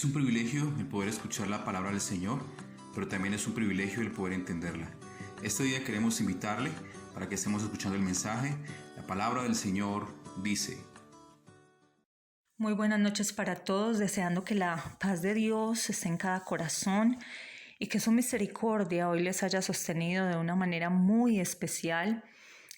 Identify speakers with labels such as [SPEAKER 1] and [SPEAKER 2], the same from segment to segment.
[SPEAKER 1] Es un privilegio el poder escuchar la palabra del Señor, pero también es un privilegio el poder entenderla. Este día queremos invitarle para que estemos escuchando el mensaje. La palabra del Señor dice:
[SPEAKER 2] Muy buenas noches para todos, deseando que la paz de Dios esté en cada corazón y que su misericordia hoy les haya sostenido de una manera muy especial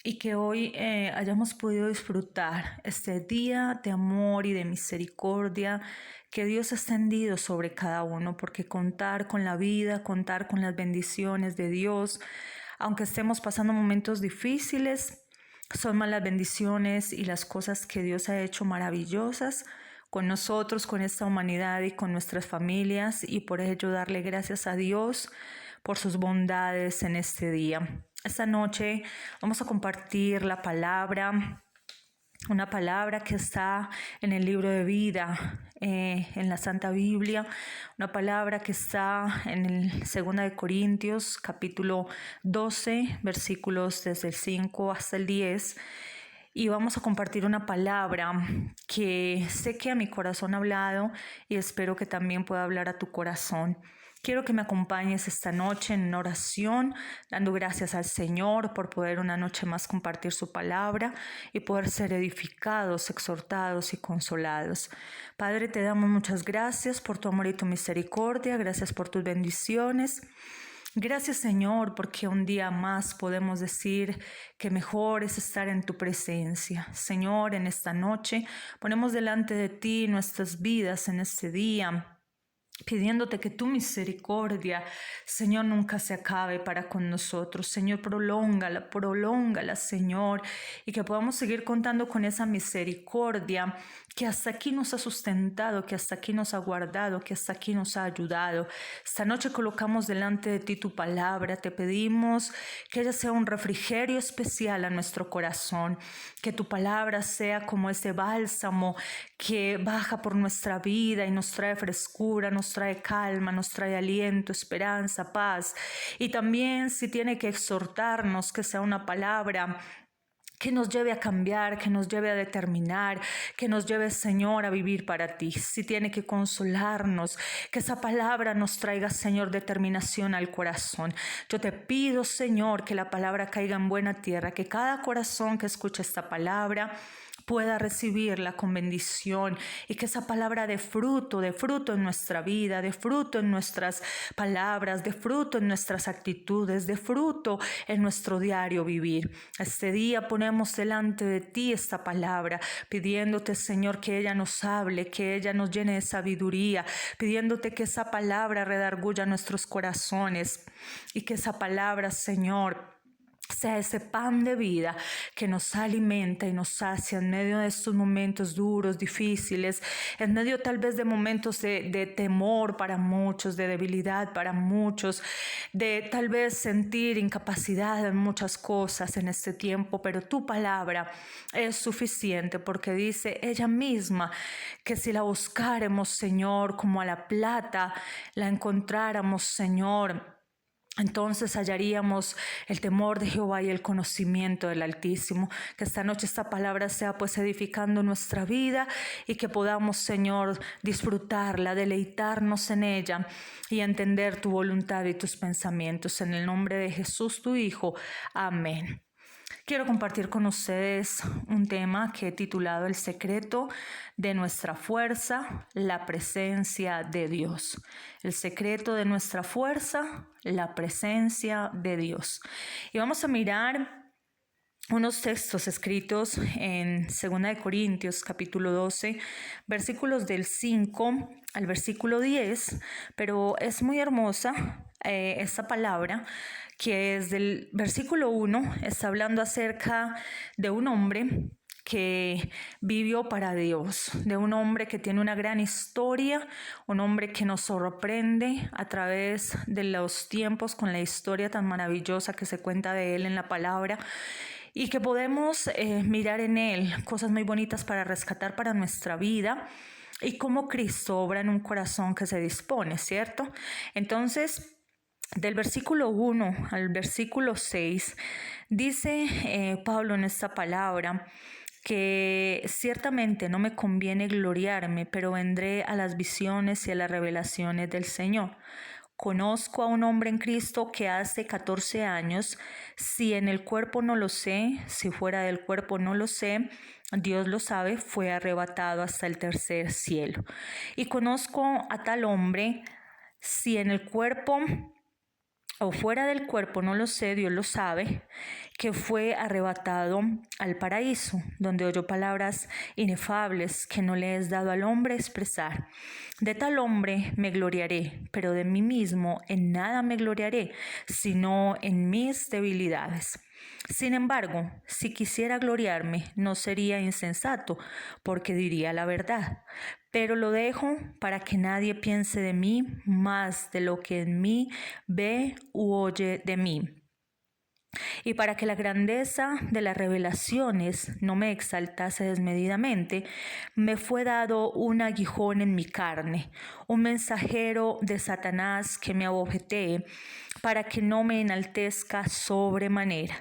[SPEAKER 2] y que hoy hayamos podido disfrutar este día de amor y de misericordia que Dios ha extendido sobre cada uno, porque contar con la vida, contar con las bendiciones de Dios, aunque estemos pasando momentos difíciles, son más las bendiciones y las cosas que Dios ha hecho maravillosas con nosotros, con esta humanidad y con nuestras familias, y por ello darle gracias a Dios por sus bondades en este día. Esta noche vamos a compartir la palabra, una palabra que está en el libro de vida, en la Santa Biblia, una palabra que está en el 2 Corintios, capítulo 12, versículos desde el 5 hasta el 10. Y vamos a compartir una palabra que sé que a mi corazón ha hablado y espero que también pueda hablar a tu corazón. Quiero que me acompañes esta noche en una oración, dando gracias al Señor por poder una noche más compartir su palabra y poder ser edificados, exhortados y consolados. Padre, te damos muchas gracias por tu amor y tu misericordia, gracias por tus bendiciones. Gracias, Señor, porque un día más podemos decir que mejor es estar en tu presencia. Señor, en esta noche ponemos delante de ti nuestras vidas en este día, pidiéndote que tu misericordia, Señor, nunca se acabe para con nosotros. Señor, prolóngala, Señor, y que podamos seguir contando con esa misericordia que hasta aquí nos ha sustentado, que hasta aquí nos ha guardado, que hasta aquí nos ha ayudado. Esta noche colocamos delante de ti tu palabra. Te pedimos que ella sea un refrigerio especial a nuestro corazón, que tu palabra sea como ese bálsamo que baja por nuestra vida y nos trae frescura, nos trae calma, nos trae aliento, esperanza, paz. Y también, si tiene que exhortarnos, que sea una palabra que nos lleve a cambiar, que nos lleve a determinar, que nos lleve, Señor, a vivir para ti. Si tiene que consolarnos, que esa palabra nos traiga, Señor, determinación al corazón. Yo te pido, Señor, que la palabra caiga en buena tierra, que cada corazón que escuche esta palabra pueda recibirla con bendición y que esa palabra dé fruto en nuestra vida, dé fruto en nuestras palabras, dé fruto en nuestras actitudes, dé fruto en nuestro diario vivir. Este día ponemos delante de ti esta palabra, pidiéndote, Señor, que ella nos hable, que ella nos llene de sabiduría, pidiéndote que esa palabra redarguya nuestros corazones y que esa palabra, Señor, sea ese pan de vida que nos alimenta y nos sacia en medio de estos momentos duros, difíciles, en medio tal vez de momentos de temor para muchos, de debilidad para muchos, de tal vez sentir incapacidad en muchas cosas en este tiempo, pero tu palabra es suficiente porque dice ella misma que si la buscáramos, Señor, como a la plata, la encontráramos, Señor, entonces hallaríamos el temor de Jehová y el conocimiento del Altísimo. Que esta noche esta palabra sea pues edificando nuestra vida y que podamos, Señor, disfrutarla, deleitarnos en ella y entender tu voluntad y tus pensamientos. En el nombre de Jesús, tu Hijo. Amén. Quiero compartir con ustedes un tema que he titulado El secreto de nuestra fuerza, la presencia de Dios. El secreto de nuestra fuerza, la presencia de Dios. Y vamos a mirar unos textos escritos en 2 Corintios capítulo 12, versículos del 5 al versículo 10, pero es muy hermosa esta palabra, que es del versículo 1, está hablando acerca de un hombre que vivió para Dios, de un hombre que tiene una gran historia, un hombre que nos sorprende a través de los tiempos con la historia tan maravillosa que se cuenta de él en la palabra, y que podemos mirar en él cosas muy bonitas para rescatar para nuestra vida y cómo Cristo obra en un corazón que se dispone, ¿cierto? Entonces, del versículo 1 al versículo 6, dice Pablo en esta palabra que ciertamente no me conviene gloriarme, pero vendré a las visiones y a las revelaciones del Señor. Conozco a un hombre en Cristo que hace 14 años, si en el cuerpo no lo sé, si fuera del cuerpo no lo sé, Dios lo sabe, fue arrebatado hasta el tercer cielo. Y conozco a tal hombre, si en el cuerpo o fuera del cuerpo, no lo sé, Dios lo sabe, que fue arrebatado al paraíso, donde oyó palabras inefables que no le es dado al hombre expresar. De tal hombre me gloriaré, pero de mí mismo en nada me gloriaré, sino en mis debilidades. Sin embargo, si quisiera gloriarme, no sería insensato, porque diría la verdad. Pero lo dejo para que nadie piense de mí más de lo que en mí ve u oye de mí. Y para que la grandeza de las revelaciones no me exaltase desmedidamente, me fue dado un aguijón en mi carne, un mensajero de Satanás que me abofetee, para que no me enaltezca sobremanera.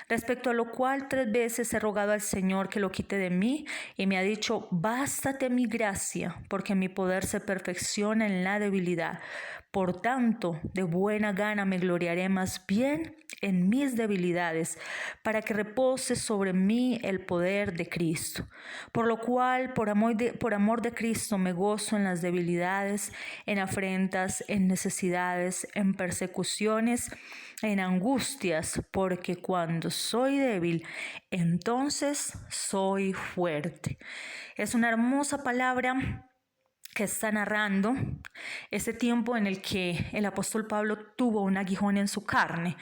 [SPEAKER 2] Respecto a lo cual 3 veces he rogado al Señor que lo quite de mí, y me ha dicho: bástate mi gracia, porque mi poder se perfecciona en la debilidad. Por tanto, de buena gana me gloriaré más bien en mis debilidades, para que repose sobre mí el poder de Cristo. Por lo cual, por amor de Cristo, me gozo en las debilidades, en afrentas, en necesidades, en persecuciones, en angustias, porque cuando soy débil, entonces soy fuerte. Es una hermosa palabra que está narrando ese tiempo en el que el apóstol Pablo tuvo un aguijón en su carne.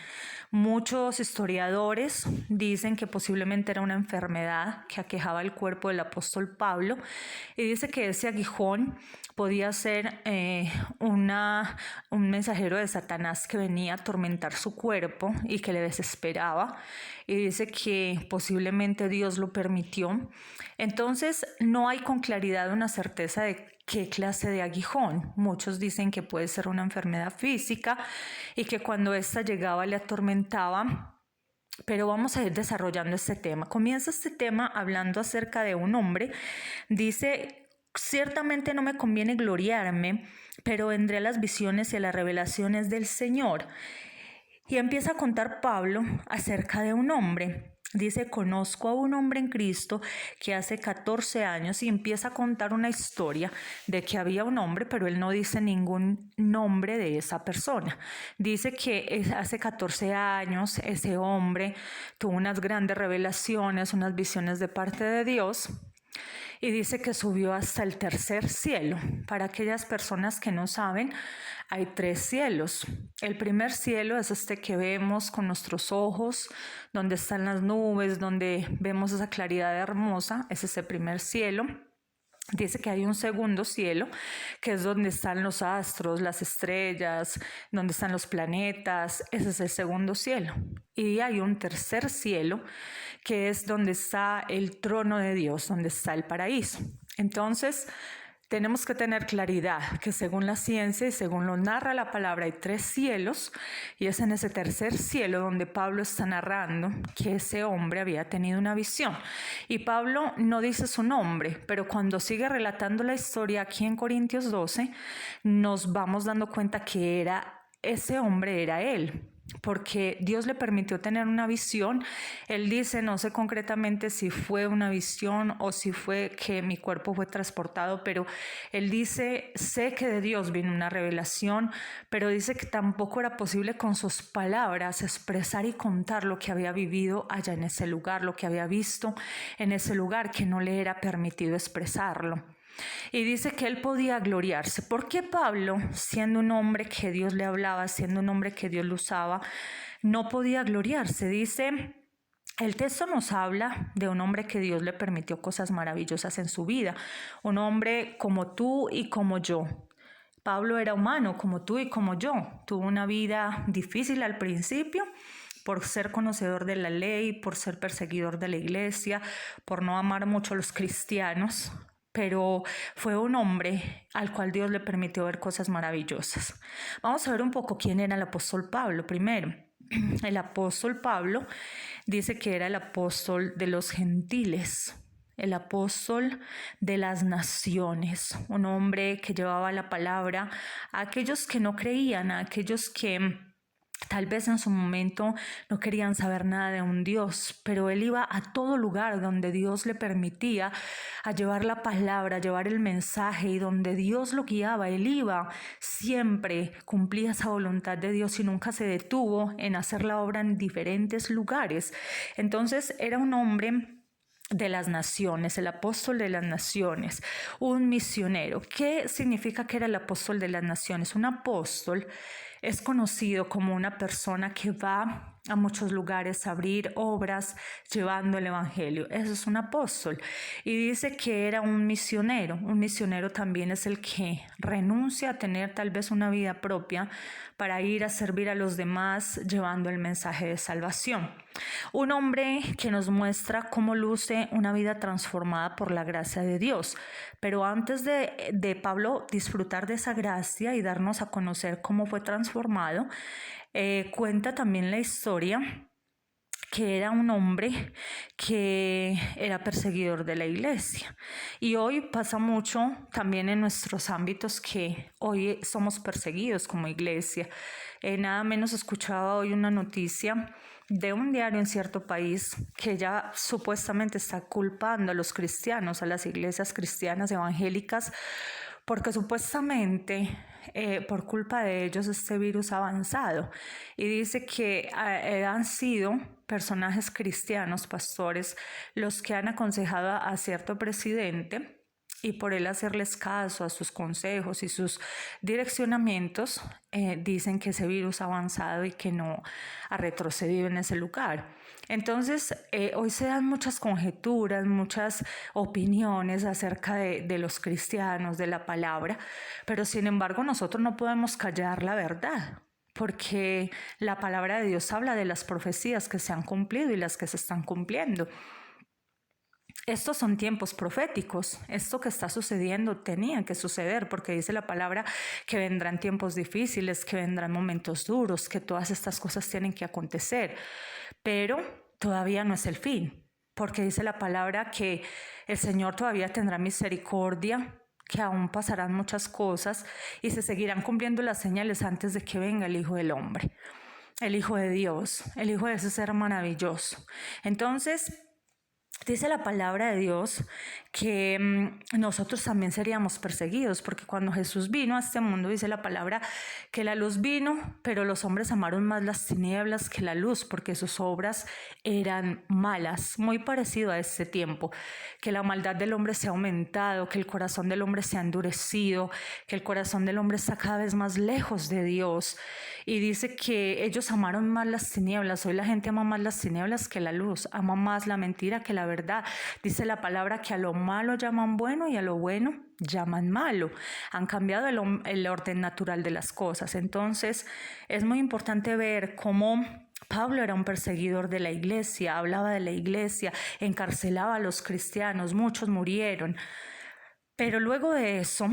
[SPEAKER 2] Muchos historiadores dicen que posiblemente era una enfermedad que aquejaba el cuerpo del apóstol Pablo, y dice que ese aguijón podía ser un mensajero de Satanás que venía a atormentar su cuerpo y que le desesperaba, y dice que posiblemente Dios lo permitió. Entonces no hay con claridad una certeza de qué clase de aguijón. Muchos dicen que puede ser una enfermedad física y que cuando ésta llegaba le atormentaba. Pero vamos a ir desarrollando este tema. Comienza este tema hablando acerca de un hombre. Dice: ciertamente no me conviene gloriarme, pero vendré a las visiones y a las revelaciones del Señor. Y empieza a contar Pablo acerca de un hombre. Dice: conozco a un hombre en Cristo que hace 14 años, y empieza a contar una historia de que había un hombre, pero él no dice ningún nombre de esa persona. Dice que hace 14 años ese hombre tuvo unas grandes revelaciones, unas visiones de parte de Dios. Y dice que subió hasta el tercer cielo. Para aquellas personas que no saben, hay 3 cielos. El primer cielo es este que vemos con nuestros ojos, donde están las nubes, donde vemos esa claridad hermosa. Ese es el primer cielo. Dice que hay un segundo cielo, que es donde están los astros, las estrellas, donde están los planetas. Ese es el segundo cielo. Y hay un tercer cielo, que es donde está el trono de Dios, donde está el paraíso. Entonces, tenemos que tener claridad que según la ciencia y según lo narra la palabra, hay 3 cielos, y es en ese tercer cielo donde Pablo está narrando que ese hombre había tenido una visión. Y Pablo no dice su nombre, pero cuando sigue relatando la historia aquí en Corintios 12, nos vamos dando cuenta que ese hombre era él, porque Dios le permitió tener una visión. Él dice, no sé concretamente si fue una visión o si fue que mi cuerpo fue transportado, pero él dice, sé que de Dios vino una revelación, pero dice que tampoco era posible con sus palabras expresar y contar lo que había vivido allá en ese lugar, lo que había visto en ese lugar, que no le era permitido expresarlo. Y dice que él podía gloriarse. ¿Por qué Pablo, siendo un hombre que Dios le hablaba, siendo un hombre que Dios lo usaba, no podía gloriarse? Dice, el texto nos habla de un hombre que Dios le permitió cosas maravillosas en su vida, un hombre como tú y como yo. Pablo era humano como tú y como yo. Tuvo una vida difícil al principio, por ser conocedor de la ley, por ser perseguidor de la iglesia, por no amar mucho a los cristianos. Pero fue un hombre al cual Dios le permitió ver cosas maravillosas. Vamos a ver un poco quién era el apóstol Pablo primero. El apóstol Pablo dice que era el apóstol de los gentiles. el apóstol de las naciones, un hombre que llevaba la palabra a aquellos que no creían, a aquellos que tal vez en su momento no querían saber nada de un Dios, pero él iba a todo lugar donde Dios le permitía a llevar la palabra, a llevar el mensaje, y donde Dios lo guiaba, él iba, siempre cumplía esa voluntad de Dios y nunca se detuvo en hacer la obra en diferentes lugares. Entonces era un hombre de las naciones, el apóstol de las naciones, un misionero. ¿Qué significa que era el apóstol de las naciones? Un apóstol es conocido como una persona que va a muchos lugares a abrir obras llevando el evangelio. Eso es un apóstol. Y dice que era un misionero. Un misionero también es el que renuncia a tener tal vez una vida propia para ir a servir a los demás llevando el mensaje de salvación. Un hombre que nos muestra cómo luce una vida transformada por la gracia de Dios. Pero antes de Pablo disfrutar de esa gracia y darnos a conocer cómo fue transformado, cuenta también la historia que era un hombre que era perseguidor de la iglesia. Y hoy pasa mucho también en nuestros ámbitos que hoy somos perseguidos como iglesia. Nada menos escuchaba hoy una noticia de un diario en cierto país que ya supuestamente está culpando a los cristianos, a las iglesias cristianas evangélicas, porque supuestamente por culpa de ellos este virus ha avanzado. Y dice que han sido personajes cristianos, pastores, los que han aconsejado a cierto presidente, y por él hacerles caso a sus consejos y sus direccionamientos, dicen que ese virus ha avanzado y que no ha retrocedido en ese lugar. Entonces, hoy se dan muchas conjeturas, muchas opiniones acerca de los cristianos, de la palabra, pero sin embargo nosotros no podemos callar la verdad, porque la palabra de Dios habla de las profecías que se han cumplido y las que se están cumpliendo. Estos son tiempos proféticos. Esto que está sucediendo tenía que suceder, porque dice la palabra que vendrán tiempos difíciles, que vendrán momentos duros, que todas estas cosas tienen que acontecer. Pero todavía no es el fin, porque dice la palabra que el Señor todavía tendrá misericordia, que aún pasarán muchas cosas y se seguirán cumpliendo las señales antes de que venga el Hijo del Hombre, el Hijo de Dios, el Hijo de ese ser maravilloso. Entonces, dice la palabra de Dios que nosotros también seríamos perseguidos, porque cuando Jesús vino a este mundo, dice la palabra que la luz vino, pero los hombres amaron más las tinieblas que la luz, porque sus obras eran malas. Muy parecido a este tiempo, que la maldad del hombre se ha aumentado, que el corazón del hombre se ha endurecido, que el corazón del hombre está cada vez más lejos de Dios. Y dice que ellos amaron más las tinieblas. Hoy la gente ama más las tinieblas que la luz, ama más la mentira que la verdad. Dice la palabra que a lo malo llaman bueno y a lo bueno llaman malo. Han cambiado el orden natural de las cosas. Entonces es muy importante ver cómo Pablo era un perseguidor de la iglesia, hablaba de la iglesia, encarcelaba a los cristianos, muchos murieron. Pero luego de eso,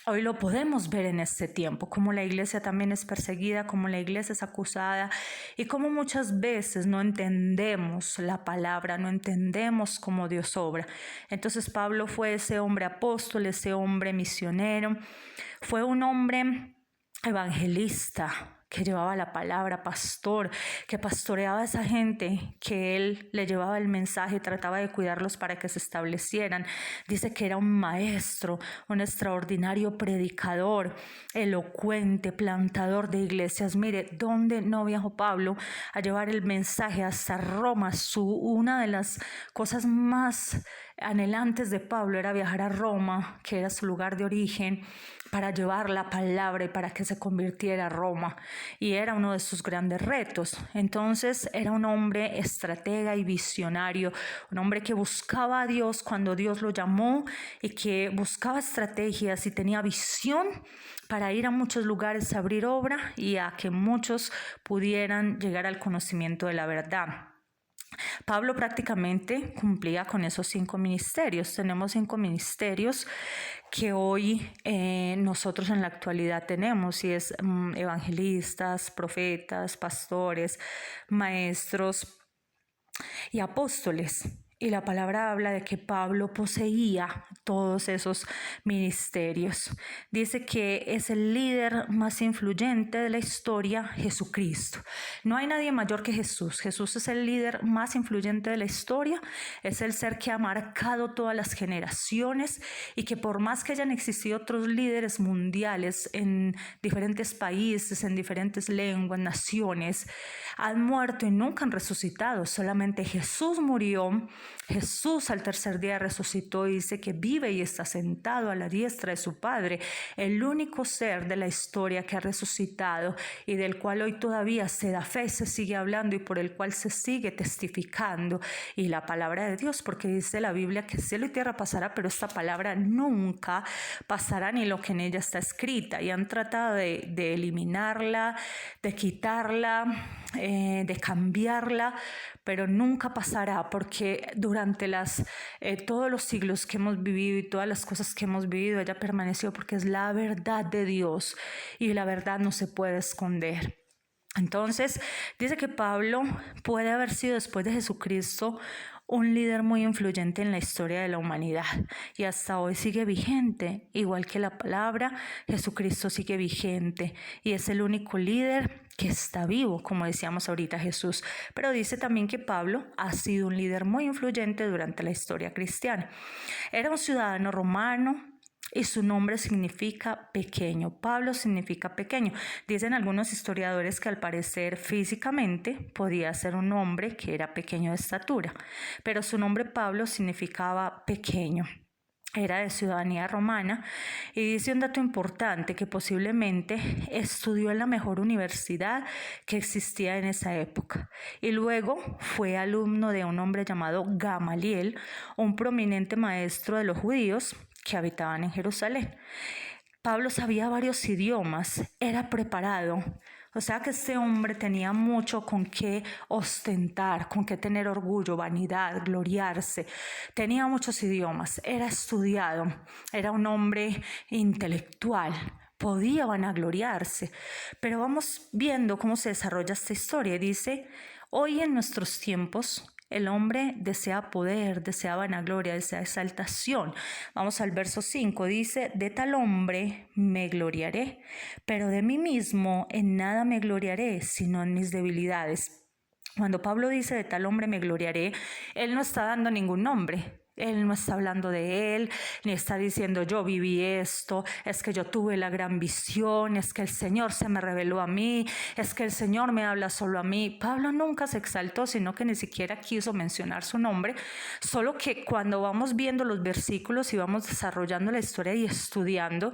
[SPEAKER 2] hoy lo podemos ver en este tiempo, como la iglesia también es perseguida, como la iglesia es acusada y como muchas veces no entendemos la palabra, no entendemos cómo Dios obra. Entonces Pablo fue ese hombre apóstol, ese hombre misionero, fue un hombre evangelista que llevaba la palabra, pastor, que pastoreaba a esa gente, que él le llevaba el mensaje, trataba de cuidarlos para que se establecieran. Dice que era un maestro, un extraordinario predicador, elocuente, plantador de iglesias. Mire, ¿dónde no viajó Pablo a llevar el mensaje hasta Roma? Una de las cosas más anhelantes de Pablo era viajar a Roma, que era su lugar de origen, para llevar la palabra y para que se convirtiera a Roma. Y era uno de sus grandes retos. Entonces era un hombre estratega y visionario, un hombre que buscaba a Dios cuando Dios lo llamó y que buscaba estrategias y tenía visión para ir a muchos lugares a abrir obra y a que muchos pudieran llegar al conocimiento de la verdad. Pablo prácticamente cumplía con esos 5 ministerios. Tenemos 5 ministerios que hoy nosotros en la actualidad tenemos, y es evangelistas, profetas, pastores, maestros y apóstoles. Y la palabra habla de que Pablo poseía todos esos ministerios. Dice que es el líder más influyente de la historia, Jesucristo. No hay nadie mayor que Jesús. Jesús es el líder más influyente de la historia. Es el ser que ha marcado todas las generaciones y que por más que hayan existido otros líderes mundiales en diferentes países, en diferentes lenguas, naciones, han muerto y nunca han resucitado. Solamente Jesús murió. Jesús al tercer día resucitó y dice que vive y está sentado a la diestra de su Padre, el único ser de la historia que ha resucitado y del cual hoy todavía se da fe, se sigue hablando y por el cual se sigue testificando. Y la palabra de Dios, porque dice la Biblia que cielo y tierra pasará, pero esta palabra nunca pasará, ni lo que en ella está escrita. Y han tratado de eliminarla, de quitarla, de cambiarla, pero nunca pasará, porque durante todos los siglos que hemos vivido y todas las cosas que hemos vivido, ella permaneció, porque es la verdad de Dios y la verdad no se puede esconder. Entonces, dice que Pablo puede haber sido, después de Jesucristo, un líder muy influyente en la historia de la humanidad y hasta hoy sigue vigente, igual que la palabra. Jesucristo sigue vigente y es el único líder que está vivo, como decíamos ahorita Jesús. Pero dice también que Pablo ha sido un líder muy influyente durante la historia cristiana. Era un ciudadano romano y su nombre significa pequeño. Pablo significa pequeño. Dicen algunos historiadores que al parecer físicamente podía ser un hombre que era pequeño de estatura, pero su nombre Pablo significaba pequeño. Era de ciudadanía romana y dice un dato importante, que posiblemente estudió en la mejor universidad que existía en esa época y luego fue alumno de un hombre llamado Gamaliel, un prominente maestro de los judíos que habitaban en Jerusalén. Pablo sabía varios idiomas, era preparado. O sea que este hombre tenía mucho con qué ostentar, con qué tener orgullo, vanidad, gloriarse. Tenía muchos idiomas, era estudiado, era un hombre intelectual, podía vanagloriarse. Pero vamos viendo cómo se desarrolla esta historia. Dice, hoy en nuestros tiempos el hombre desea poder, desea vanagloria, desea exaltación. Vamos al verso 5, dice, de tal hombre me gloriaré, pero de mí mismo en nada me gloriaré, sino en mis debilidades. Cuando Pablo dice de tal hombre me gloriaré, él no está dando ningún nombre. Él no está hablando de él, ni está diciendo yo viví esto, es que yo tuve la gran visión, es que el Señor se me reveló a mí, es que el Señor me habla solo a mí. Pablo nunca se exaltó, sino que ni siquiera quiso mencionar su nombre, solo que cuando vamos viendo los versículos y vamos desarrollando la historia y estudiando,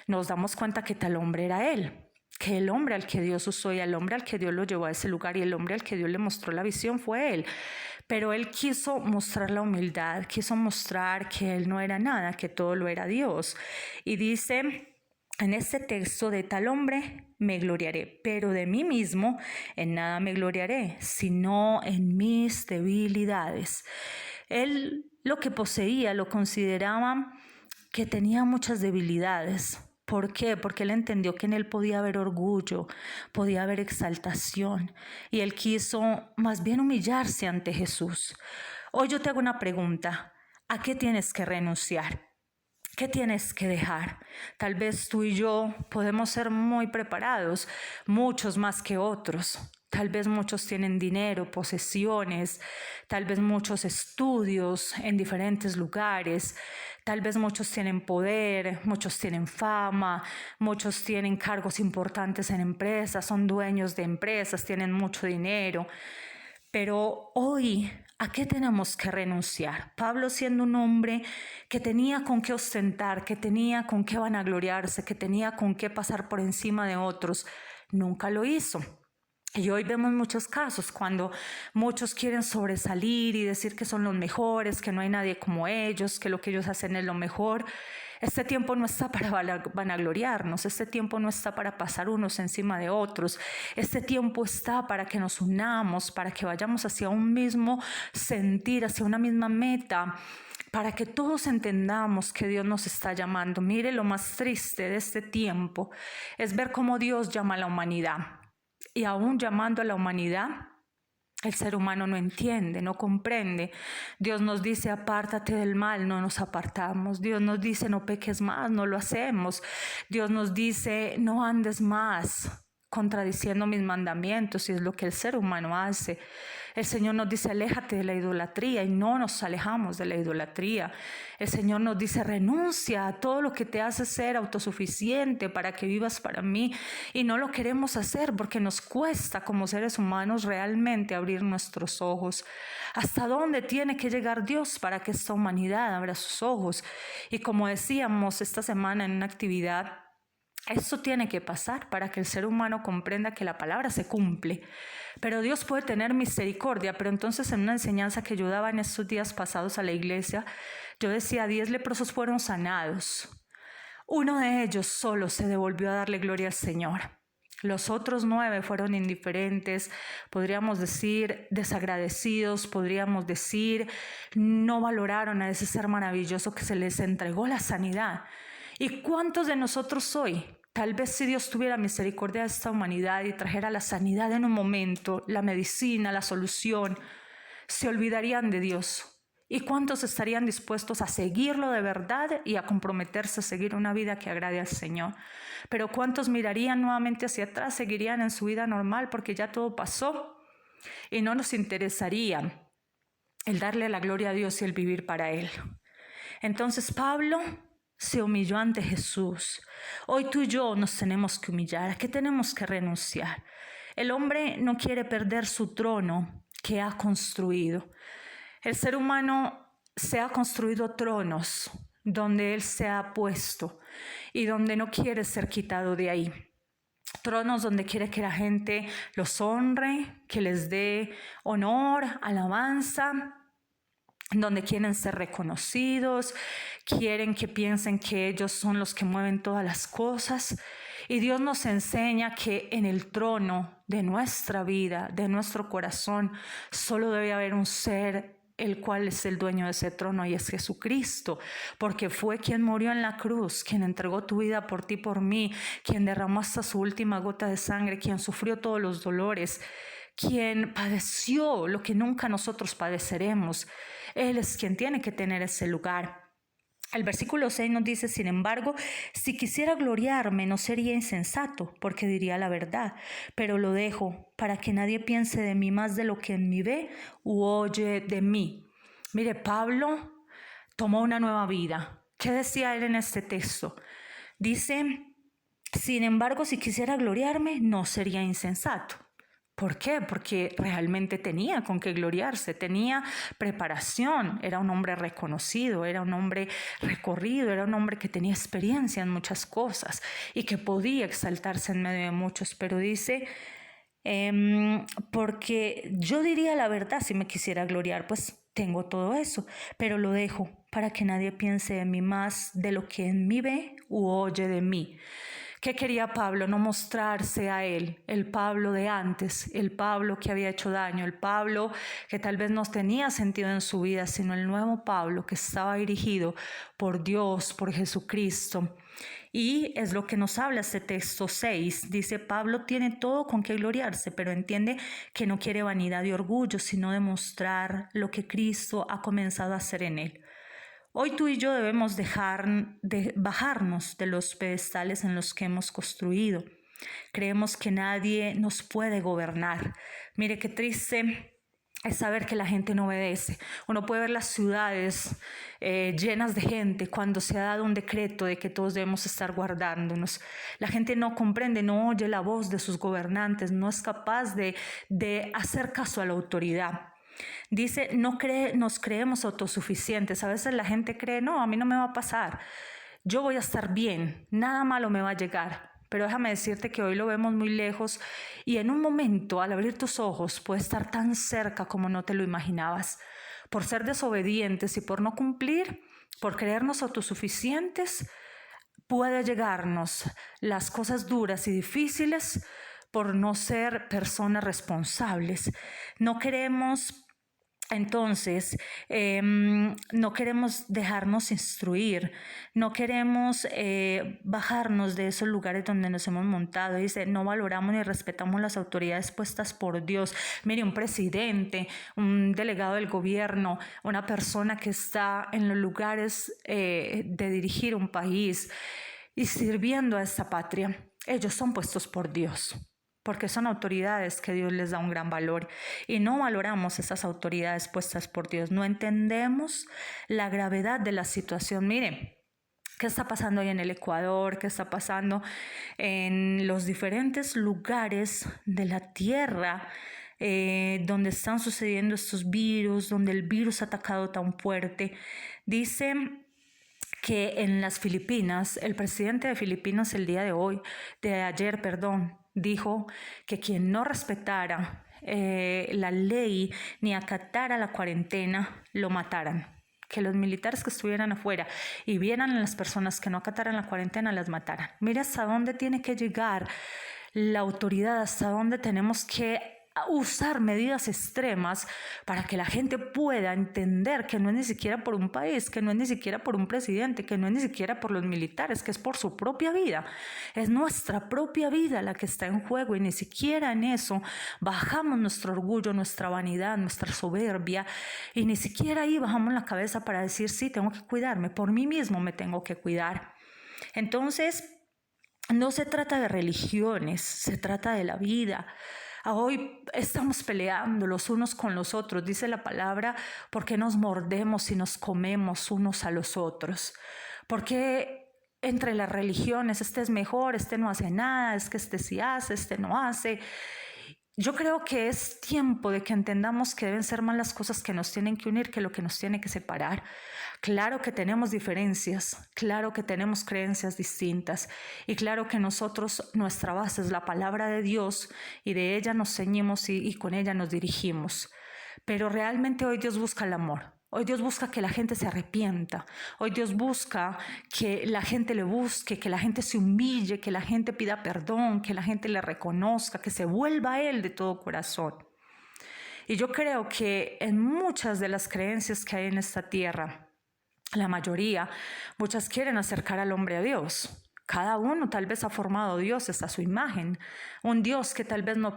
[SPEAKER 2] nos damos cuenta que tal hombre era él. Que el hombre al que Dios usó y el hombre al que Dios lo llevó a ese lugar y el hombre al que Dios le mostró la visión fue él. Pero él quiso mostrar la humildad, quiso mostrar que él no era nada, que todo lo era Dios. Y dice en este texto, de tal hombre me gloriaré, pero de mí mismo en nada me gloriaré, sino en mis debilidades. Él lo que poseía lo consideraba que tenía muchas debilidades. ¿Por qué? Porque él entendió que en él podía haber orgullo, podía haber exaltación y él quiso más bien humillarse ante Jesús. Hoy yo te hago una pregunta, ¿a qué tienes que renunciar? ¿Qué tienes que dejar? Tal vez tú y yo podemos ser muy preparados, muchos más que otros. Tal vez muchos tienen dinero, posesiones, tal vez muchos estudios en diferentes lugares, tal vez muchos tienen poder, muchos tienen fama, muchos tienen cargos importantes en empresas, son dueños de empresas, tienen mucho dinero. Pero hoy, ¿a qué tenemos que renunciar? Pablo, siendo un hombre que tenía con qué ostentar, que tenía con qué vanagloriarse, que tenía con qué pasar por encima de otros, nunca lo hizo. Y hoy vemos muchos casos cuando muchos quieren sobresalir y decir que son los mejores, que no hay nadie como ellos, que lo que ellos hacen es lo mejor. Este tiempo no está para vanagloriarnos, este tiempo no está para pasar unos encima de otros, este tiempo está para que nos unamos, para que vayamos hacia un mismo sentir, hacia una misma meta, para que todos entendamos que Dios nos está llamando. Mire, lo más triste de este tiempo es ver cómo Dios llama a la humanidad. Y aún llamando a la humanidad, El ser humano no entiende, no comprende. Dios nos dice, apártate del mal, no nos apartamos. Dios nos dice, no peques más, no lo hacemos. Dios nos dice, no andes más contradiciendo mis mandamientos, y es lo que el ser humano hace. El Señor nos dice, aléjate de la idolatría, y no nos alejamos de la idolatría. El Señor nos dice, renuncia a todo lo que te hace ser autosuficiente para que vivas para mí, y no lo queremos hacer porque nos cuesta como seres humanos realmente abrir nuestros ojos. ¿Hasta dónde tiene que llegar Dios para que esta humanidad abra sus ojos? Y como decíamos esta semana en una actividad, esto tiene que pasar para que el ser humano comprenda que la palabra se cumple. Pero Dios puede tener misericordia. Pero entonces, en una enseñanza que yo daba en estos días pasados a la iglesia, yo decía, 10 leprosos fueron sanados. Uno de ellos solo se devolvió a darle gloria al Señor. Los otros 9 fueron indiferentes, podríamos decir desagradecidos, podríamos decir no valoraron a ese ser maravilloso que se les entregó la sanidad. ¿Y cuántos de nosotros hoy, tal vez si Dios tuviera misericordia de esta humanidad y trajera la sanidad en un momento, la medicina, la solución, se olvidarían de Dios? ¿Y cuántos estarían dispuestos a seguirlo de verdad y a comprometerse a seguir una vida que agrade al Señor? Pero ¿cuántos mirarían nuevamente hacia atrás, seguirían en su vida normal porque ya todo pasó? Y no nos interesaría el darle la gloria a Dios y el vivir para Él. Entonces Pablo se humilló ante Jesús. Hoy tú y yo nos tenemos que humillar. ¿A qué tenemos que renunciar? El hombre no quiere perder su trono que ha construido. El ser humano se ha construido tronos donde él se ha puesto y donde no quiere ser quitado de ahí. Tronos donde quiere que la gente los honre, que les dé honor, alabanza, donde quieren ser reconocidos, quieren que piensen que ellos son los que mueven todas las cosas. Y Dios nos enseña que en el trono de nuestra vida, de nuestro corazón, solo debe haber un ser el cual es el dueño de ese trono, y es Jesucristo, porque fue quien murió en la cruz, quien entregó tu vida por ti, por mí, quien derramó hasta su última gota de sangre, quien sufrió todos los dolores, quien padeció lo que nunca nosotros padeceremos. Él es quien tiene que tener ese lugar. El versículo 6 nos dice, sin embargo, si quisiera gloriarme no sería insensato, porque diría la verdad, pero lo dejo para que nadie piense de mí más de lo que en mí ve u oye de mí. Mire, Pablo tomó una nueva vida. ¿Qué decía él en este texto? Dice, sin embargo, si quisiera gloriarme no sería insensato. ¿Por qué? Porque realmente tenía con qué gloriarse, tenía preparación, era un hombre reconocido, era un hombre recorrido, era un hombre que tenía experiencia en muchas cosas y que podía exaltarse en medio de muchos, pero dice, porque yo diría la verdad si me quisiera gloriar, pues tengo todo eso, pero lo dejo para que nadie piense de mí más de lo que en mí ve u oye de mí. ¿Qué quería Pablo? No mostrarse a él, el Pablo de antes, el Pablo que había hecho daño, el Pablo que tal vez no tenía sentido en su vida, sino el nuevo Pablo que estaba dirigido por Dios, por Jesucristo. Y es lo que nos habla este texto 6. Dice, Pablo tiene todo con qué gloriarse, pero entiende que no quiere vanidad y orgullo, sino demostrar lo que Cristo ha comenzado a hacer en él. Hoy tú y yo debemos bajarnos de los pedestales en los que hemos construido. Creemos que nadie nos puede gobernar. Mire qué triste es saber que la gente no obedece. Uno puede ver las ciudades llenas de gente cuando se ha dado un decreto de que todos debemos estar guardándonos. La gente no comprende, no oye la voz de sus gobernantes, no es capaz de hacer caso a la autoridad. Dice, nos creemos autosuficientes. A veces la gente cree, no, a mí no me va a pasar. Yo voy a estar bien, nada malo me va a llegar. Pero déjame decirte que hoy lo vemos muy lejos y en un momento, al abrir tus ojos, puede estar tan cerca como no te lo imaginabas. Por ser desobedientes y por no cumplir, por creernos autosuficientes, puede llegarnos las cosas duras y difíciles por no ser personas responsables. No queremos Entonces, no queremos dejarnos instruir, no queremos bajarnos de esos lugares donde nos hemos montado. Dice, no valoramos ni respetamos las autoridades puestas por Dios. Mire, un presidente, un delegado del gobierno, una persona que está en los lugares de dirigir un país y sirviendo a esta patria, ellos son puestos por Dios, porque son autoridades que Dios les da un gran valor y no valoramos esas autoridades puestas por Dios, no entendemos la gravedad de la situación. Miren, ¿qué está pasando ahí en el Ecuador? ¿Qué está pasando en los diferentes lugares de la tierra donde están sucediendo estos virus, donde el virus ha atacado tan fuerte? Dicen que en las Filipinas, el presidente de Filipinas de ayer, dijo que quien no respetara la ley ni acatara la cuarentena, lo mataran. Que los militares que estuvieran afuera y vieran a las personas que no acataran la cuarentena, las mataran. Mira hasta dónde tiene que llegar la autoridad, hasta dónde tenemos que usar medidas extremas para que la gente pueda entender que no es ni siquiera por un país, que no es ni siquiera por un presidente, que no es ni siquiera por los militares, que es por su propia vida. Es nuestra propia vida la que está en juego y ni siquiera en eso bajamos nuestro orgullo, nuestra vanidad, nuestra soberbia y ni siquiera ahí bajamos la cabeza para decir, sí, tengo que cuidarme, por mí mismo me tengo que cuidar. Entonces, no se trata de religiones, se trata de la vida. Hoy estamos peleando los unos con los otros, dice la palabra, porque nos mordemos y nos comemos unos a los otros. Porque entre las religiones, este es mejor, este no hace nada, es que este sí hace, este no hace. Yo creo que es tiempo de que entendamos que deben ser más las cosas que nos tienen que unir que lo que nos tiene que separar. Claro que tenemos diferencias, claro que tenemos creencias distintas y claro que nosotros, nuestra base es la palabra de Dios y de ella nos ceñimos y con ella nos dirigimos. Pero realmente hoy Dios busca el amor. Hoy Dios busca que la gente se arrepienta. Hoy Dios busca que la gente le busque, que la gente se humille, que la gente pida perdón, que la gente le reconozca, que se vuelva a Él de todo corazón. Y yo creo que en muchas de las creencias que hay en esta tierra, la mayoría, muchas quieren acercar al hombre a Dios. Cada uno tal vez ha formado dioses a su imagen, un Dios que tal vez no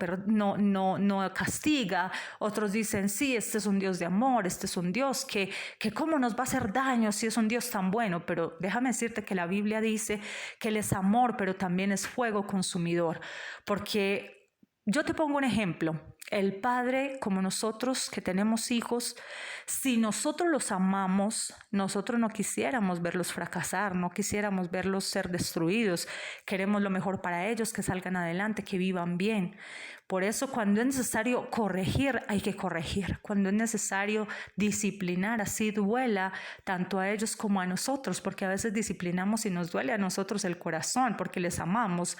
[SPEAKER 2] castiga. Otros dicen, sí, este es un Dios de amor, este es un Dios que cómo nos va a hacer daño si es un Dios tan bueno. Pero déjame decirte que la Biblia dice que Él es amor, pero también es fuego consumidor. Porque yo te pongo un ejemplo. El padre, como nosotros que tenemos hijos, si nosotros los amamos, nosotros no quisiéramos verlos fracasar, no quisiéramos verlos ser destruidos. Queremos lo mejor para ellos, que salgan adelante, que vivan bien. Por eso cuando es necesario corregir, hay que corregir. Cuando es necesario disciplinar, así duela tanto a ellos como a nosotros, porque a veces disciplinamos y nos duele a nosotros el corazón porque les amamos.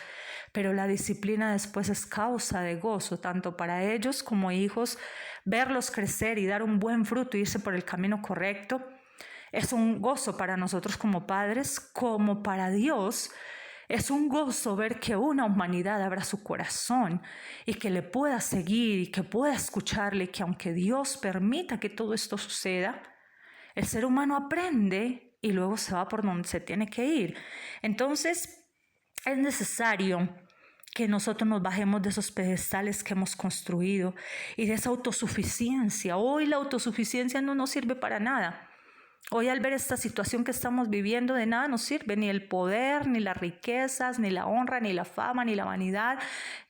[SPEAKER 2] Pero la disciplina después es causa de gozo, tanto para ellos como hijos, verlos crecer y dar un buen fruto, irse por el camino correcto. Es un gozo para nosotros como padres, como para Dios. Es un gozo ver que una humanidad abra su corazón y que le pueda seguir y que pueda escucharle, que aunque Dios permita que todo esto suceda, el ser humano aprende y luego se va por donde se tiene que ir. Entonces, es necesario que nosotros nos bajemos de esos pedestales que hemos construido y de esa autosuficiencia. Hoy la autosuficiencia no nos sirve para nada. Hoy al ver esta situación que estamos viviendo, de nada nos sirve ni el poder, ni las riquezas, ni la honra, ni la fama, ni la vanidad,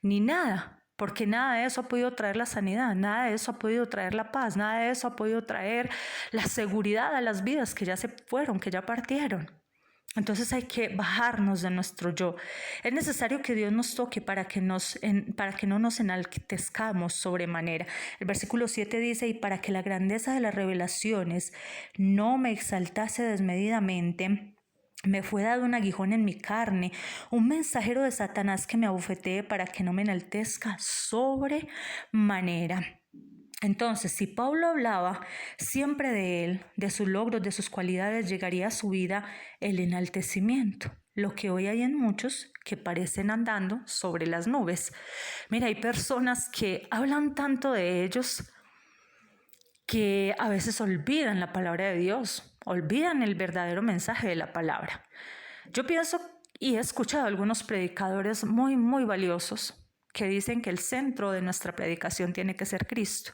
[SPEAKER 2] ni nada. Porque nada de eso ha podido traer la sanidad, nada de eso ha podido traer la paz, nada de eso ha podido traer la seguridad a las vidas que ya se fueron, que ya partieron. Entonces hay que bajarnos de nuestro yo. Es necesario que Dios nos toque para que no nos enaltezcamos sobremanera. El versículo 7 dice, y para que la grandeza de las revelaciones no me exaltase desmedidamente, me fue dado un aguijón en mi carne, un mensajero de Satanás que me abofetee para que no me enaltezca sobremanera. Entonces, si Pablo hablaba siempre de él, de sus logros, de sus cualidades, llegaría a su vida el enaltecimiento, lo que hoy hay en muchos que parecen andando sobre las nubes. Mira, hay personas que hablan tanto de ellos que a veces olvidan la palabra de Dios, olvidan el verdadero mensaje de la palabra. Yo pienso y he escuchado a algunos predicadores muy valiosos que dicen que el centro de nuestra predicación tiene que ser Cristo.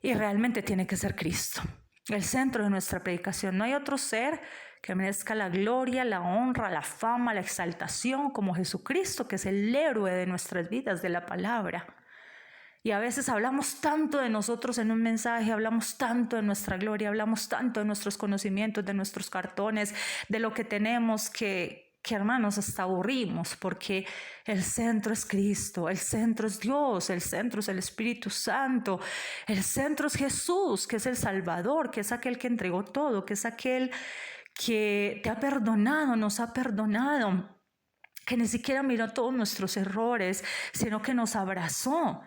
[SPEAKER 2] Y realmente tiene que ser Cristo. El centro de nuestra predicación. No hay otro ser que merezca la gloria, la honra, la fama, la exaltación como Jesucristo, que es el héroe de nuestras vidas, de la palabra. Y a veces hablamos tanto de nosotros en un mensaje, hablamos tanto de nuestra gloria, hablamos tanto de nuestros conocimientos, de nuestros cartones, de lo que tenemos que hermanos, hasta aburrimos, porque el centro es Cristo, el centro es Dios, el centro es el Espíritu Santo, el centro es Jesús, que es el Salvador, que es aquel que entregó todo, que es aquel que te ha perdonado, nos ha perdonado, que ni siquiera miró todos nuestros errores, sino que nos abrazó.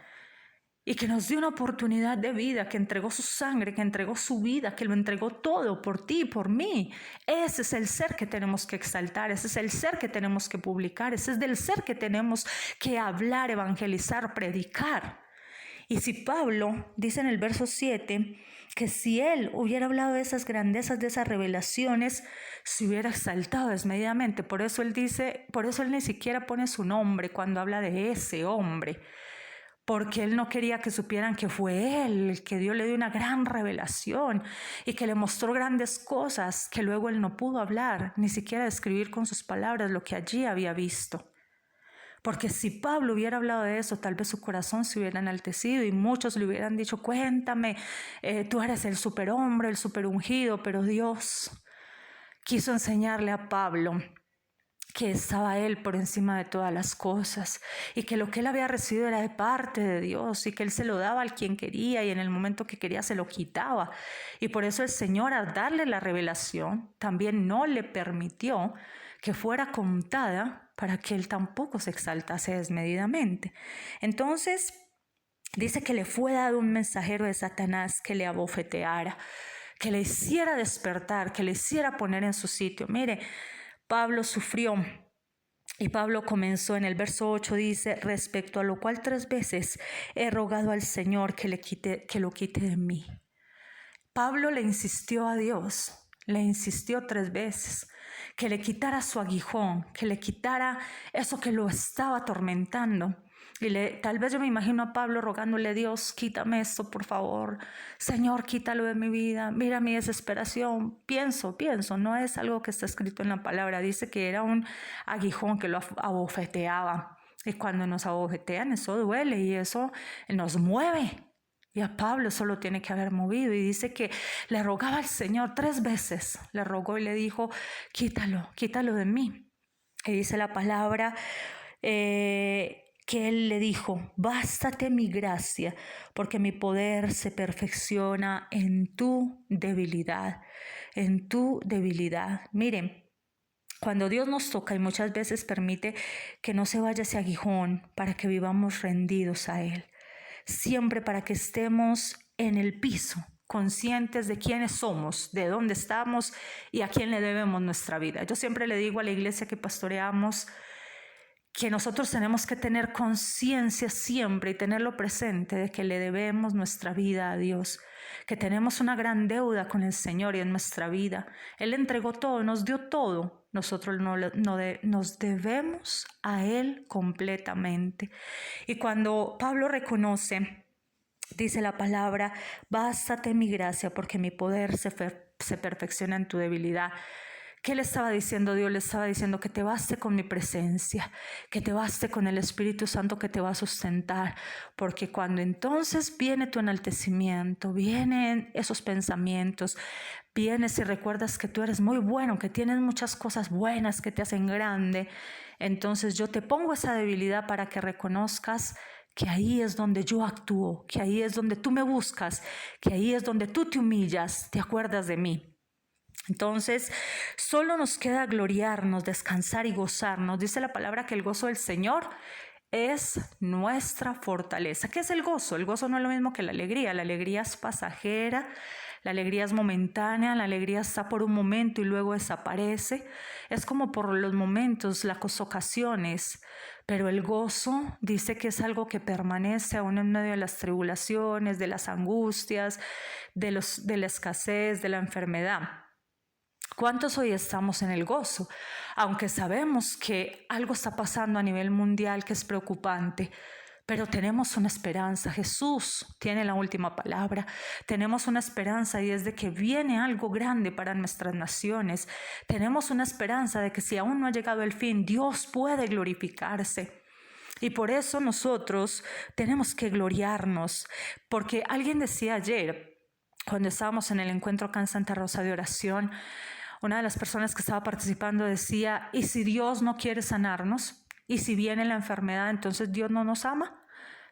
[SPEAKER 2] Y que nos dio una oportunidad de vida, que entregó su sangre, que entregó su vida, que lo entregó todo por ti, por mí. Ese es el ser que tenemos que exaltar, ese es el ser que tenemos que publicar, ese es del ser que tenemos que hablar, evangelizar, predicar. Y si Pablo dice en el verso 7 que si él hubiera hablado de esas grandezas, de esas revelaciones, se hubiera exaltado desmedidamente. Por eso él ni siquiera pone su nombre cuando habla de ese hombre. Porque él no quería que supieran que fue él, que Dios le dio una gran revelación y que le mostró grandes cosas que luego él no pudo hablar, ni siquiera describir con sus palabras lo que allí había visto. Porque si Pablo hubiera hablado de eso, tal vez su corazón se hubiera enaltecido y muchos le hubieran dicho, cuéntame, tú eres el superhombre, el superungido, pero Dios quiso enseñarle a Pablo que estaba él por encima de todas las cosas y que lo que él había recibido era de parte de Dios y que él se lo daba al quien quería y en el momento que quería se lo quitaba. Y por eso el Señor, al darle la revelación, también no le permitió que fuera contada para que él tampoco se exaltase desmedidamente. Entonces dice que le fue dado un mensajero de Satanás que le abofeteara, que le hiciera despertar, que le hiciera poner en su sitio. Mire, Pablo sufrió y Pablo comenzó en el verso 8, dice, respecto a lo cual 3 veces he rogado al Señor que lo quite de mí. Pablo le insistió a Dios, le insistió 3 veces, que le quitara su aguijón, que le quitara eso que lo estaba atormentando. Y tal vez yo me imagino a Pablo rogándole a Dios, quítame esto por favor, Señor, quítalo de mi vida, mira mi desesperación. Pienso, no es algo que está escrito en la palabra, dice que era un aguijón que lo abofeteaba. Y cuando nos abofetean eso duele y eso nos mueve. Y a Pablo solo tiene que haber movido. Y dice que le rogaba al Señor 3 veces. Le rogó y le dijo, quítalo de mí. Y dice la palabra que él le dijo, bástate mi gracia, porque mi poder se perfecciona en tu debilidad. En tu debilidad. Miren, cuando Dios nos toca y muchas veces permite que no se vaya ese aguijón para que vivamos rendidos a Él. Siempre para que estemos en el piso, conscientes de quiénes somos, de dónde estamos y a quién le debemos nuestra vida. Yo siempre le digo a la iglesia que pastoreamos que nosotros tenemos que tener conciencia siempre y tenerlo presente de que le debemos nuestra vida a Dios, que tenemos una gran deuda con el Señor y en nuestra vida. Él entregó todo, nos dio todo. Nosotros nos debemos a Él completamente. Y cuando Pablo reconoce, dice la palabra, bástate mi gracia porque mi poder se perfecciona en tu debilidad. ¿Qué le estaba diciendo Dios? Le estaba diciendo que te baste con mi presencia, que te baste con el Espíritu Santo que te va a sustentar, porque cuando entonces viene tu enaltecimiento, vienen esos pensamientos, vienes y recuerdas que tú eres muy bueno, que tienes muchas cosas buenas que te hacen grande, entonces yo te pongo esa debilidad para que reconozcas que ahí es donde yo actúo, que ahí es donde tú me buscas, que ahí es donde tú te humillas, te acuerdas de mí. Entonces, solo nos queda gloriarnos, descansar y gozarnos. Dice la palabra que el gozo del Señor es nuestra fortaleza. ¿Qué es el gozo? El gozo no es lo mismo que la alegría. La alegría es pasajera, La alegría es momentánea, la alegría está por un momento y luego desaparece. Es como por los momentos, las ocasiones, pero el gozo dice que es algo que permanece aún en medio de las tribulaciones, de las angustias, de la escasez, de la enfermedad. ¿Cuántos hoy estamos en el gozo? Aunque sabemos que algo está pasando a nivel mundial que es preocupante, pero tenemos una esperanza. Jesús tiene la última palabra. Tenemos una esperanza y es de que viene algo grande para nuestras naciones. Tenemos una esperanza de que si aún no ha llegado el fin, Dios puede glorificarse. Y por eso nosotros tenemos que gloriarnos, porque alguien decía ayer, cuando estábamos en el encuentro acá en Santa Rosa de oración, una de las personas que estaba participando decía, ¿y si Dios no quiere sanarnos? ¿Y si viene la enfermedad, entonces Dios no nos ama?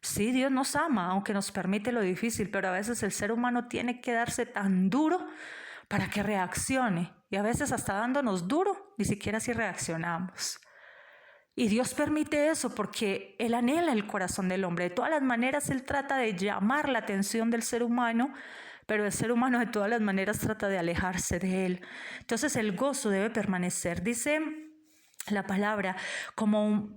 [SPEAKER 2] Sí, Dios nos ama, aunque nos permite lo difícil, pero a veces el ser humano tiene que darse tan duro para que reaccione. Y a veces hasta dándonos duro, ni siquiera si reaccionamos. Y Dios permite eso porque Él anhela el corazón del hombre. De todas las maneras, Él trata de llamar la atención del ser humano, pero el ser humano de todas las maneras trata de alejarse de Él. Entonces el gozo debe permanecer. Dice la palabra,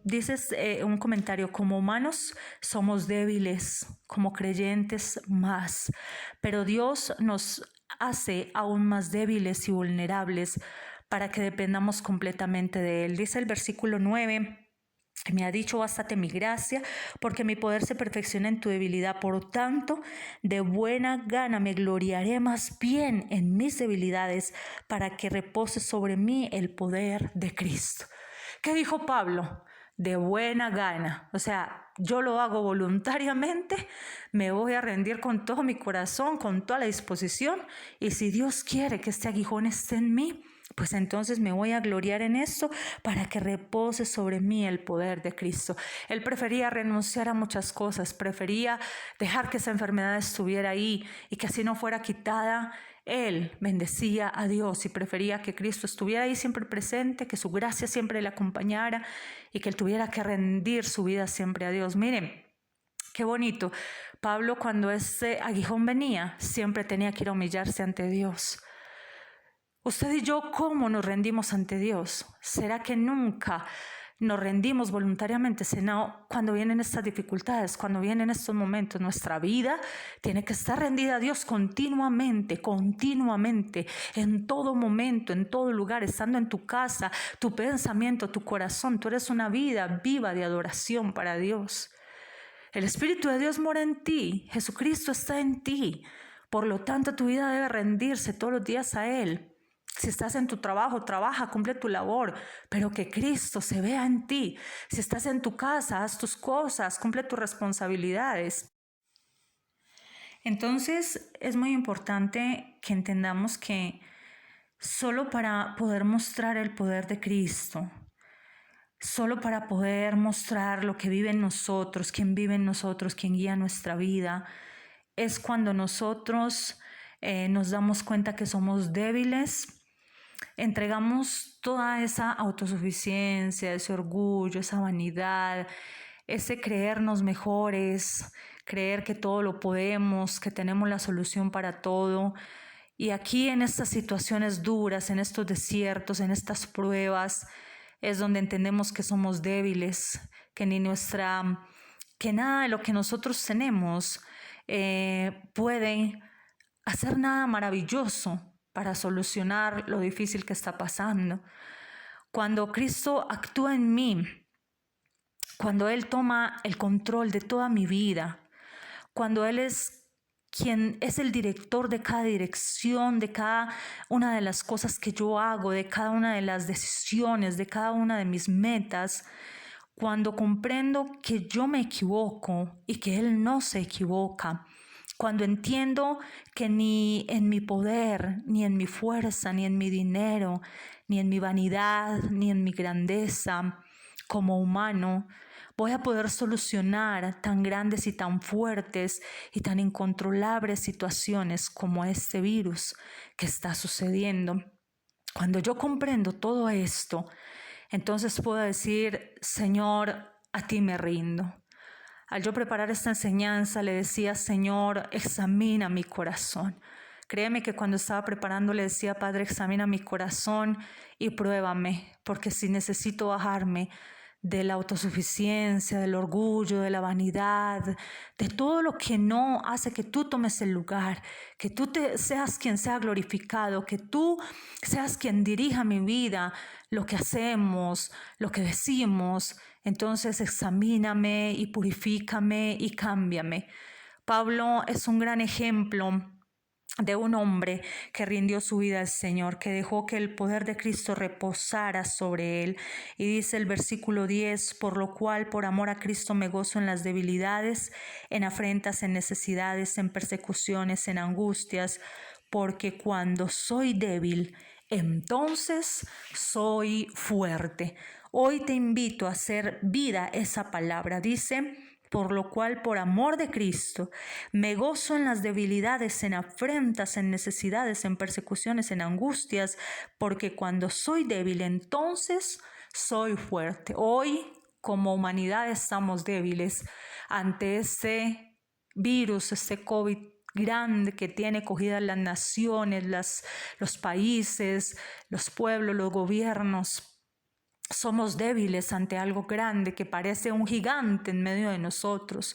[SPEAKER 2] dice un comentario, como humanos somos débiles, como creyentes más, pero Dios nos hace aún más débiles y vulnerables para que dependamos completamente de Él. Dice el versículo 9, me ha dicho, bástate mi gracia, porque mi poder se perfecciona en tu debilidad. Por tanto, de buena gana me gloriaré más bien en mis debilidades, para que repose sobre mí el poder de Cristo. ¿Qué dijo Pablo? De buena gana. O sea, yo lo hago voluntariamente, me voy a rendir con todo mi corazón, con toda la disposición, y si Dios quiere que este aguijón esté en mí, pues entonces me voy a gloriar en esto para que repose sobre mí el poder de Cristo. Él prefería renunciar a muchas cosas, prefería dejar que esa enfermedad estuviera ahí y que así no fuera quitada. Él bendecía a Dios y prefería que Cristo estuviera ahí siempre presente, que su gracia siempre le acompañara y que él tuviera que rendir su vida siempre a Dios. Miren, qué bonito. Pablo, cuando ese aguijón venía, siempre tenía que ir a humillarse ante Dios. Usted y yo, ¿cómo nos rendimos ante Dios? ¿Será que nunca nos rendimos voluntariamente? Sino cuando vienen estas dificultades, cuando vienen estos momentos, nuestra vida tiene que estar rendida a Dios continuamente, en todo momento, en todo lugar, estando en tu casa, tu pensamiento, tu corazón. Tú eres una vida viva de adoración para Dios. El Espíritu de Dios mora en ti, Jesucristo está en ti. Por lo tanto, tu vida debe rendirse todos los días a Él. Si estás en tu trabajo, trabaja, cumple tu labor, pero que Cristo se vea en ti. Si estás en tu casa, haz tus cosas, cumple tus responsabilidades. Entonces, es muy importante que entendamos que solo para poder mostrar el poder de Cristo, solo para poder mostrar lo que vive en nosotros, quién vive en nosotros, quién guía nuestra vida, es cuando nosotros nos damos cuenta que somos débiles, entregamos toda esa autosuficiencia, ese orgullo, esa vanidad, ese creernos mejores, creer que todo lo podemos, que tenemos la solución para todo. Y aquí en estas situaciones duras, en estos desiertos, en estas pruebas, es donde entendemos que somos débiles, que nada de lo que nosotros tenemos puede hacer nada maravilloso para solucionar lo difícil que está pasando. Cuando Cristo actúa en mí, cuando Él toma el control de toda mi vida, cuando Él es quien es el director de cada dirección, de cada una de las cosas que yo hago, de cada una de las decisiones, de cada una de mis metas, cuando comprendo que yo me equivoco y que Él no se equivoca, cuando entiendo que ni en mi poder, ni en mi fuerza, ni en mi dinero, ni en mi vanidad, ni en mi grandeza como humano, voy a poder solucionar tan grandes y tan fuertes y tan incontrolables situaciones como este virus que está sucediendo. Cuando yo comprendo todo esto, entonces puedo decir, Señor, a ti me rindo. Al yo preparar esta enseñanza le decía, Señor, examina mi corazón. Créeme que cuando estaba preparando le decía, Padre, examina mi corazón y pruébame, porque si necesito bajarme de la autosuficiencia, del orgullo, de la vanidad, de todo lo que no hace que tú tomes el lugar, que tú seas quien sea glorificado, que tú seas quien dirija mi vida, lo que hacemos, lo que decimos. Entonces examíname y purifícame y cámbiame. Pablo es un gran ejemplo de un hombre que rindió su vida al Señor, que dejó que el poder de Cristo reposara sobre él. Y dice el versículo 10, por lo cual por amor a Cristo me gozo en las debilidades, en afrentas, en necesidades, en persecuciones, en angustias, porque cuando soy débil, entonces soy fuerte. Hoy te invito a hacer vida esa palabra. Dice, por lo cual, por amor de Cristo, me gozo en las debilidades, en afrentas, en necesidades, en persecuciones, en angustias, porque cuando soy débil, entonces soy fuerte. Hoy, como humanidad, estamos débiles ante este virus, este COVID grande que tiene cogidas las naciones, los países, los pueblos, los gobiernos. Somos débiles ante algo grande que parece un gigante en medio de nosotros.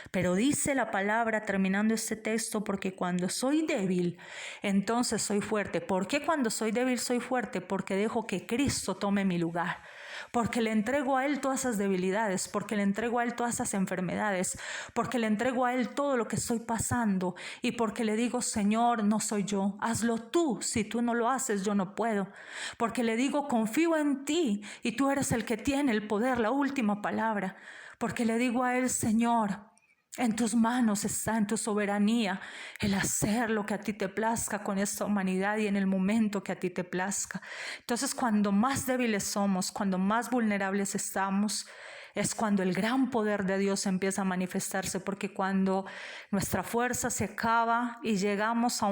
[SPEAKER 2] Pero dice la palabra terminando este texto, porque cuando soy débil, entonces soy fuerte. ¿Por qué cuando soy débil soy fuerte? Porque dejo que Cristo tome mi lugar. Porque le entrego a Él todas esas debilidades, porque le entrego a Él todas esas enfermedades, porque le entrego a Él todo lo que estoy pasando y porque le digo, Señor, no soy yo, hazlo tú, si tú no lo haces yo no puedo. Porque le digo, confío en ti y tú eres el que tiene el poder, la última palabra. Porque le digo a Él, Señor, en tus manos está, en tu soberanía, el hacer lo que a ti te plazca con esta humanidad y en el momento que a ti te plazca. Entonces, cuando más débiles somos, cuando más vulnerables estamos, es cuando el gran poder de Dios empieza a manifestarse, porque cuando nuestra fuerza se acaba y llegamos a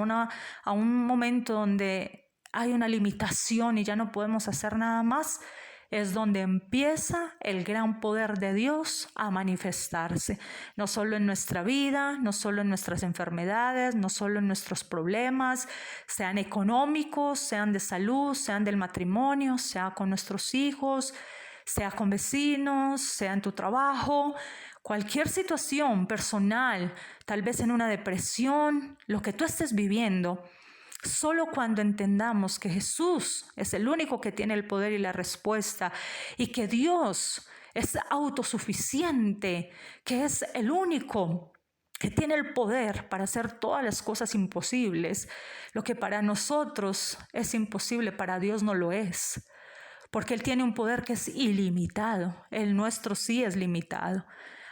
[SPEAKER 2] un momento donde hay una limitación y ya no podemos hacer nada más, es donde empieza el gran poder de Dios a manifestarse, no solo en nuestra vida, no solo en nuestras enfermedades, no solo en nuestros problemas, sean económicos, sean de salud, sean del matrimonio, sea con nuestros hijos, sea con vecinos, sea en tu trabajo, cualquier situación personal, tal vez en una depresión, lo que tú estés viviendo. Solo cuando entendamos que Jesús es el único que tiene el poder y la respuesta y que Dios es autosuficiente, que es el único que tiene el poder para hacer todas las cosas imposibles, lo que para nosotros es imposible, para Dios no lo es, porque Él tiene un poder que es ilimitado, el nuestro sí es limitado.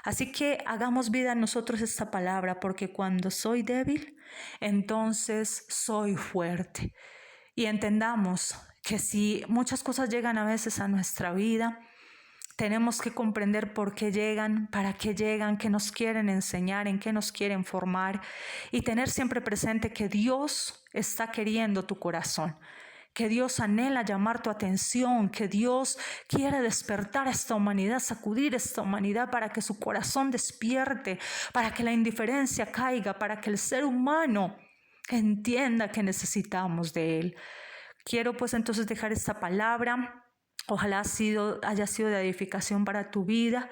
[SPEAKER 2] Así que hagamos vida en nosotros esta palabra, porque cuando soy débil, entonces soy fuerte. Y entendamos que si muchas cosas llegan a veces a nuestra vida, tenemos que comprender por qué llegan, para qué llegan, qué nos quieren enseñar, en qué nos quieren formar, y tener siempre presente que Dios está queriendo tu corazón, que Dios anhela llamar tu atención, que Dios quiere despertar a esta humanidad, sacudir a esta humanidad para que su corazón despierte, para que la indiferencia caiga, para que el ser humano entienda que necesitamos de Él. Quiero pues entonces dejar esta palabra. Ojalá haya sido de edificación para tu vida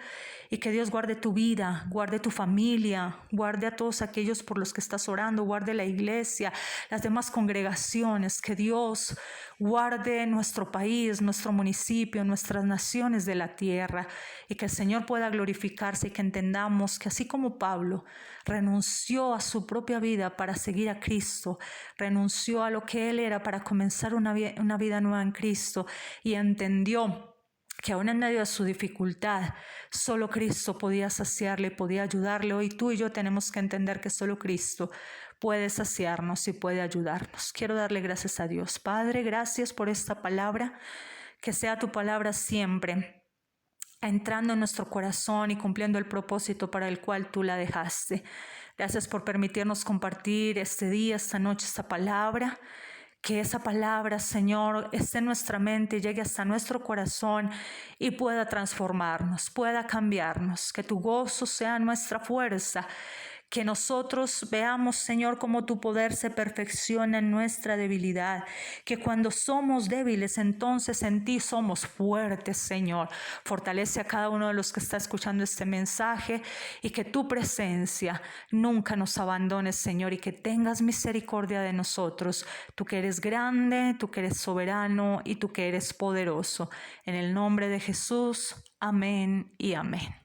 [SPEAKER 2] y que Dios guarde tu vida, guarde tu familia, guarde a todos aquellos por los que estás orando, guarde la iglesia, las demás congregaciones, que Dios guarde nuestro país, nuestro municipio, nuestras naciones de la tierra y que el Señor pueda glorificarse y que entendamos que así como Pablo renunció a su propia vida para seguir a Cristo, renunció a lo que él era para comenzar una vida nueva en Cristo y entendió que aún en medio de su dificultad, solo Cristo podía saciarle, podía ayudarle. Hoy tú y yo tenemos que entender que solo Cristo puede saciarnos y puede ayudarnos. Quiero darle gracias a Dios. Padre, gracias por esta palabra, que sea tu palabra siempre entrando en nuestro corazón y cumpliendo el propósito para el cual tú la dejaste. Gracias por permitirnos compartir este día, esta noche, esta palabra. Que esa palabra, Señor, esté en nuestra mente, llegue hasta nuestro corazón y pueda transformarnos, pueda cambiarnos. Que tu gozo sea nuestra fuerza. Que nosotros veamos, Señor, cómo tu poder se perfecciona en nuestra debilidad. Que cuando somos débiles, entonces en ti somos fuertes, Señor. Fortalece a cada uno de los que está escuchando este mensaje y que tu presencia nunca nos abandone, Señor, y que tengas misericordia de nosotros. Tú que eres grande, tú que eres soberano y tú que eres poderoso. En el nombre de Jesús, amén y amén.